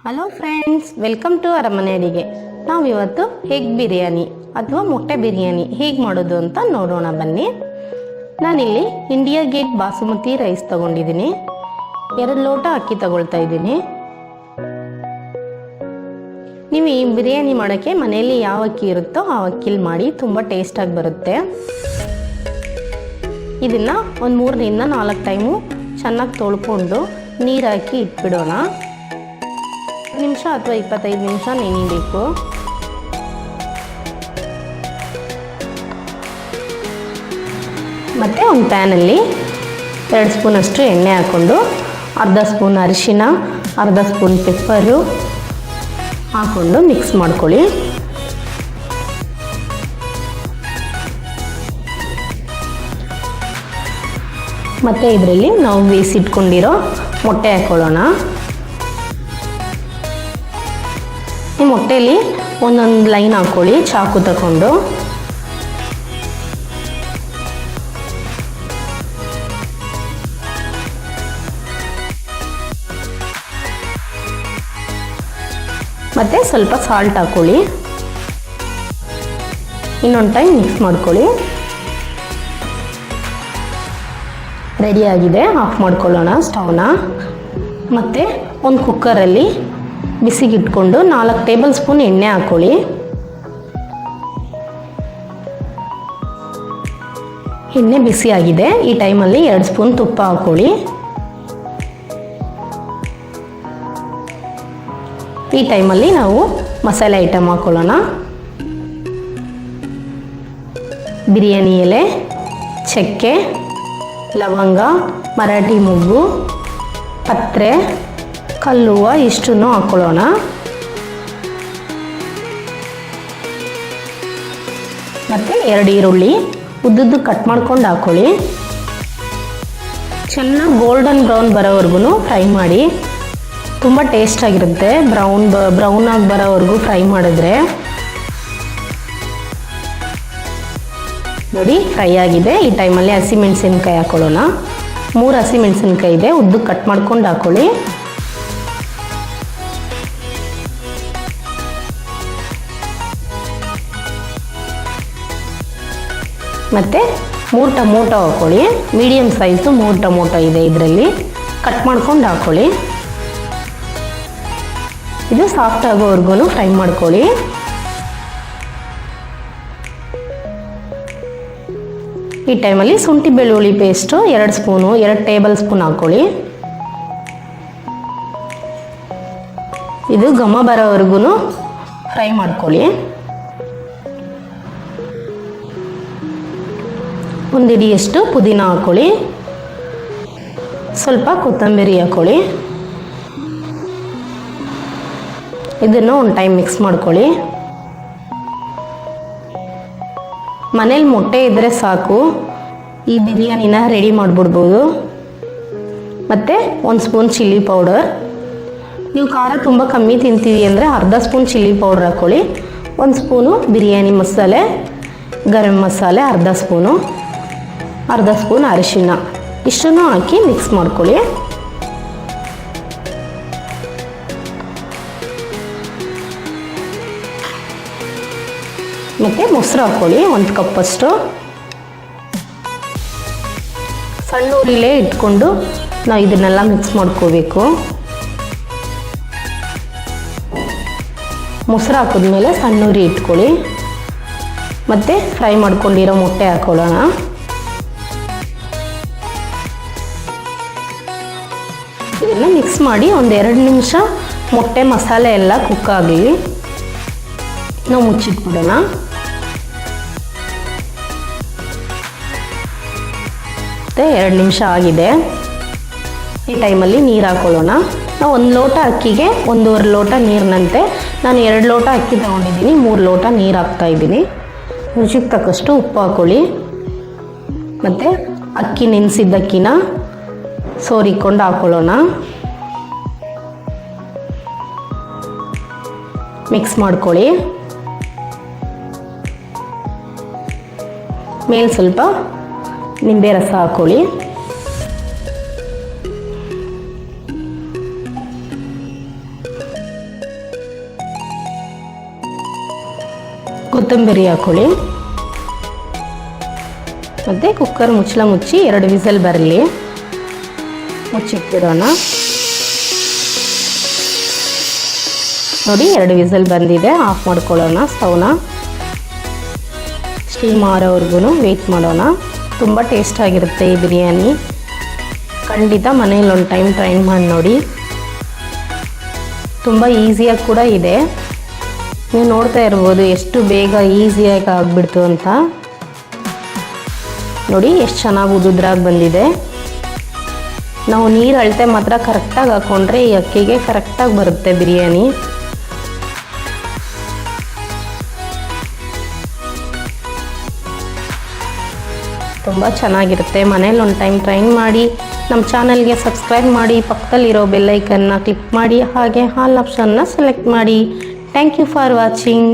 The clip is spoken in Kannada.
ಹಲೋ ಫ್ರೆಂಡ್ಸ್, ವೆಲ್ಕಮ್ ಟು ಅರಮನೆ ಅಡಿಗೆ. ನಾವಿವತ್ತು ಎಗ್ ಬಿರಿಯಾನಿ ಅಥವಾ ಮೊಟ್ಟೆ ಬಿರಿಯಾನಿ ಹೇಗೆ ಮಾಡೋದು ಅಂತ ನೋಡೋಣ ಬನ್ನಿ. ನಾನಿಲ್ಲಿ ಇಂಡಿಯಾ ಗೇಟ್ ಬಾಸುಮತಿ ರೈಸ್ ತಗೊಂಡಿದ್ದೀನಿ. 2 ಲೋಟ ಅಕ್ಕಿ ತಗೊಳ್ತಾ ಇದ್ದೀನಿ. ನೀವು ಈ ಬಿರಿಯಾನಿ ಮಾಡೋಕ್ಕೆ ಮನೆಯಲ್ಲಿ ಯಾವ ಅಕ್ಕಿ ಇರುತ್ತೋ ಆ ಅಕ್ಕಿಲಿ ಮಾಡಿ, ತುಂಬ ಟೇಸ್ಟಾಗಿ ಬರುತ್ತೆ. ಇದನ್ನು ಒಂದು 3 ರಿಂದ 4 ಟೈಮು ಚೆನ್ನಾಗಿ ತೊಳ್ಕೊಂಡು ನೀರು ಹಾಕಿ ಇಟ್ಬಿಡೋಣ. ನಿಮಿಷ ಅಥವಾ 25 ನಿಮಿಷ ನೆನೆಯಬೇಕು. ಮತ್ತು ಒಂದು ಪ್ಯಾನಲ್ಲಿ 2 ಸ್ಪೂನಷ್ಟು ಎಣ್ಣೆ ಹಾಕ್ಕೊಂಡು ಅರ್ಧ ಸ್ಪೂನ್ ಅರಿಶಿನ, ಅರ್ಧ ಸ್ಪೂನ್ ಪೆಪ್ಪರು ಹಾಕ್ಕೊಂಡು ಮಿಕ್ಸ್ ಮಾಡ್ಕೊಳ್ಳಿ. ಮತ್ತು ಇದರಲ್ಲಿ ನಾವು ಬೇಯಿಸಿಟ್ಕೊಂಡಿರೋ ಮೊಟ್ಟೆ ಹಾಕ್ಕೊಳ್ಳೋಣ. ಈ ಮೊಟ್ಟೆಯಲ್ಲಿ ಒಂದೊಂದು ಲೈನ್ ಹಾಕ್ಕೊಳ್ಳಿ ಚಾಕು ತಗೊಂಡು. ಮತ್ತು ಸ್ವಲ್ಪ ಸಾಲ್ಟ್ ಹಾಕ್ಕೊಳ್ಳಿ. ಇನ್ನೊಂದು ಟೈಮ್ ಮಿಕ್ಸ್ ಮಾಡ್ಕೊಳ್ಳಿ. ರೆಡಿಯಾಗಿದೆ. ಆಫ್ ಮಾಡ್ಕೊಳ್ಳೋಣ ಸ್ಟವ್ನ. ಮತ್ತು ಒಂದು ಕುಕ್ಕರಲ್ಲಿ ಬಿಸಿಗಿಟ್ಕೊಂಡು 4 ಟೇಬಲ್ ಸ್ಪೂನ್ ಎಣ್ಣೆ ಹಾಕ್ಕೊಳ್ಳಿ. ಎಣ್ಣೆ ಬಿಸಿಯಾಗಿದೆ. ಈ ಟೈಮಲ್ಲಿ 2 ಸ್ಪೂನ್ ತುಪ್ಪ ಹಾಕ್ಕೊಳ್ಳಿ. ಈ ಟೈಮಲ್ಲಿ ನಾವು ಮಸಾಲೆ ಐಟಮ್ ಹಾಕ್ಕೊಳ್ಳೋಣ. ಬಿರಿಯಾನಿ ಎಲೆ, ಚಕ್ಕೆ, ಲವಂಗ, ಮರಾಠಿ ಮೊಗ್ಗು, ಪತ್ರೆ, ಕಲ್ಲುವ ಇಷ್ಟನ್ನು ಹಾಕ್ಕೊಳ್ಳೋಣ. ಮತ್ತು 2 ಈರುಳ್ಳಿ ಉದ್ದುದ್ದು ಕಟ್ ಮಾಡ್ಕೊಂಡು ಹಾಕ್ಕೊಳ್ಳಿ. ಚೆನ್ನಾಗಿ ಗೋಲ್ಡನ್ ಬ್ರೌನ್ ಬರೋವರೆಗೂ ಫ್ರೈ ಮಾಡಿ. ತುಂಬ ಟೇಸ್ಟಾಗಿರುತ್ತೆ ಬ್ರೌನ್ ಆಗಿ ಬರೋವರೆಗೂ ಫ್ರೈ ಮಾಡಿದ್ರೆ. ನೋಡಿ, ಫ್ರೈ ಆಗಿದೆ. ಈ ಟೈಮಲ್ಲಿ ಹಸಿಮೆಣಸಿನ್ಕಾಯಿ ಹಾಕ್ಕೊಳ್ಳೋಣ. 3 ಹಸಿಮೆಣಸಿನ್ಕಾಯಿ ಇದೆ, ಉದ್ದು ಕಟ್ ಮಾಡ್ಕೊಂಡು ಹಾಕ್ಕೊಳ್ಳಿ. ಮತ್ತು 3 ಟೊಮೊಟೊ ಹಾಕ್ಕೊಳ್ಳಿ. ಮೀಡಿಯಮ್ ಸೈಜು 3 ಟೊಮೊಟೊ ಇದೆ, ಇದರಲ್ಲಿ ಕಟ್ ಮಾಡ್ಕೊಂಡು ಹಾಕ್ಕೊಳ್ಳಿ. ಇದು ಸಾಫ್ಟ್ ಆಗೋವರೆಗೂ ಫ್ರೈ ಮಾಡ್ಕೊಳ್ಳಿ. ಈ ಟೈಮಲ್ಲಿ ಶುಂಠಿ ಬೆಳ್ಳುಳ್ಳಿ ಪೇಸ್ಟು 2 ಟೇಬಲ್ ಸ್ಪೂನ್ ಹಾಕ್ಕೊಳ್ಳಿ. ಇದು ಘಮ ಬರೋವರೆಗೂ ಫ್ರೈ ಮಾಡ್ಕೊಳ್ಳಿ. ಒಂದು ಹಿಡಿಯಷ್ಟು ಪುದೀನ ಹಾಕ್ಕೊಳ್ಳಿ. ಸ್ವಲ್ಪ ಕೊತ್ತಂಬರಿ ಹಾಕ್ಕೊಳ್ಳಿ. ಇದನ್ನು ಒಂದು ಟೈಮ್ ಮಿಕ್ಸ್ ಮಾಡ್ಕೊಳ್ಳಿ. ಮನೇಲಿ ಮೊಟ್ಟೆ ಇದ್ದರೆ ಸಾಕು, ಈ ಬಿರಿಯಾನಿನ ರೆಡಿ ಮಾಡಿಬಿಡ್ಬೋದು. ಮತ್ತು 1 ಸ್ಪೂನ್ ಚಿಲ್ಲಿ ಪೌಡರ್. ನೀವು ಖಾರ ತುಂಬ ಕಮ್ಮಿ ತಿಂತೀವಿ ಅಂದರೆ ಅರ್ಧ ಸ್ಪೂನ್ ಚಿಲ್ಲಿ ಪೌಡರ್ ಹಾಕ್ಕೊಳ್ಳಿ. 1 ಸ್ಪೂನು ಬಿರಿಯಾನಿ ಮಸಾಲೆ, ಗರಂ ಮಸಾಲೆ ಅರ್ಧ ಸ್ಪೂನ್ ಅರಿಶಿನ, ಇಷ್ಟನ್ನು ಹಾಕಿ ಮಿಕ್ಸ್ ಮಾಡ್ಕೊಳ್ಳಿ. ಮತ್ತು ಮೊಸರು ಹಾಕ್ಕೊಳ್ಳಿ 1 ಕಪ್ಪಷ್ಟು. ಸಣ್ಣ ಉರಿಲೇ ಇಟ್ಕೊಂಡು ನಾವು ಇದನ್ನೆಲ್ಲ ಮಿಕ್ಸ್ ಮಾಡ್ಕೋಬೇಕು. ಮೊಸರು ಹಾಕಿದ್ಮೇಲೆ ಸಣ್ಣ ಉರಿ ಇಟ್ಕೊಳ್ಳಿ. ಮತ್ತು ಫ್ರೈ ಮಾಡ್ಕೊಂಡಿರೋ ಮೊಟ್ಟೆ ಹಾಕ್ಕೊಳ್ಳೋಣ. ಇದನ್ನು ಮಿಕ್ಸ್ ಮಾಡಿ ಒಂದು 2 ನಿಮಿಷ ಮೊಟ್ಟೆ ಮಸಾಲೆ ಎಲ್ಲ ಕುಕ್ ಆಗಲಿ. ನಾವು ಮುಚ್ಚಿಟ್ಬಿಡೋಣ. ಮತ್ತು 2 ನಿಮಿಷ ಆಗಿದೆ. ಈ ಟೈಮಲ್ಲಿ ನೀರು ಹಾಕ್ಕೊಳ್ಳೋಣ. ನಾವು 1 ಲೋಟ ಅಕ್ಕಿಗೆ 1.5 ಲೋಟ ನೀರಿನಂತೆ ನಾನು 2 ಲೋಟ ಅಕ್ಕಿ ತೊಗೊಂಡಿದ್ದೀನಿ, 3 ಲೋಟ ನೀರು ಹಾಕ್ತಾಯಿದ್ದೀನಿ. ರುಚಿಗೆ ತಕ್ಕಷ್ಟು ಉಪ್ಪು ಹಾಕ್ಕೊಳ್ಳಿ. ಮತ್ತು ಅಕ್ಕಿ ನೆನೆಸಿದ್ದಕ್ಕಿನ ಸೋರಿಕೊಂಡು ಹಾಕ್ಕೊಳ್ಳೋಣ. ಮಿಕ್ಸ್ ಮಾಡ್ಕೊಳ್ಳಿ. ಮೇಲೆ ಸ್ವಲ್ಪ ನಿಂಬೆ ರಸ ಹಾಕ್ಕೊಳ್ಳಿ. ಕೊತ್ತಂಬರಿ ಹಾಕೊಳ್ಳಿ. ಮತ್ತು ಕುಕ್ಕರ್ ಮುಚ್ಚಳ ಮುಚ್ಚಿ 2 ವಿಸಲ್ ಬರಲಿ. ಮುಚ್ಚಿಟ್ಬಿಡೋಣ. ನೋಡಿ 2 ವಿಸಲ್ ಬಂದಿದೆ. ಆಫ್ ಮಾಡ್ಕೊಳ್ಳೋಣ ಸ್ಟವ್ನ. ಸ್ಟೀಮ್ ಆರೋವರೆಗೂ ವೆಯ್ಟ್ ಮಾಡೋಣ. ತುಂಬ ಟೇಸ್ಟಾಗಿರುತ್ತೆ ಈ ಬಿರಿಯಾನಿ. ಖಂಡಿತ ಮನೇಲಿ ಒಂದು ಟೈಮ್ ಟ್ರೈ ಮಾಡಿ ನೋಡಿ. ತುಂಬ ಈಸಿಯಾಗಿ ಕೂಡ ಇದೆ. ನೀವು ನೋಡ್ತಾ ಇರ್ಬೋದು ಎಷ್ಟು ಬೇಗ ಈಸಿಯಾಗಿ ಆಗಿಬಿಡ್ತು ಅಂತ. ನೋಡಿ ಎಷ್ಟು ಚೆನ್ನಾಗಿ ಉದುದ್ರಾಗಿ ಬಂದಿದೆ. ನಾವು ನೀರು ಅಳತೆ ಮಾತ್ರ ಕರೆಕ್ಟಾಗಿ ಹಾಕ್ಕೊಂಡ್ರೆ ಈ ಅಕ್ಕಿಗೆ ಕರೆಕ್ಟಾಗಿ ಬರುತ್ತೆ ಬಿರಿಯಾನಿ. ತುಂಬ ಚೆನ್ನಾಗಿರುತ್ತೆ. ಮನೇಲಿ ಒಂದು ಟೈಮ್ ಟ್ರೈ ಮಾಡಿ. ನಮ್ಮ ಚಾನಲ್ಗೆ ಸಬ್ಸ್ಕ್ರೈಬ್ ಮಾಡಿ, ಪಕ್ಕದಲ್ಲಿರೋ ಬೆಲ್ಲೈಕನ್ನ ಕ್ಲಿಕ್ ಮಾಡಿ, ಹಾಗೆ ಆಲ್ ಆಪ್ಷನ್ನ ಸೆಲೆಕ್ಟ್ ಮಾಡಿ. Thank you for watching.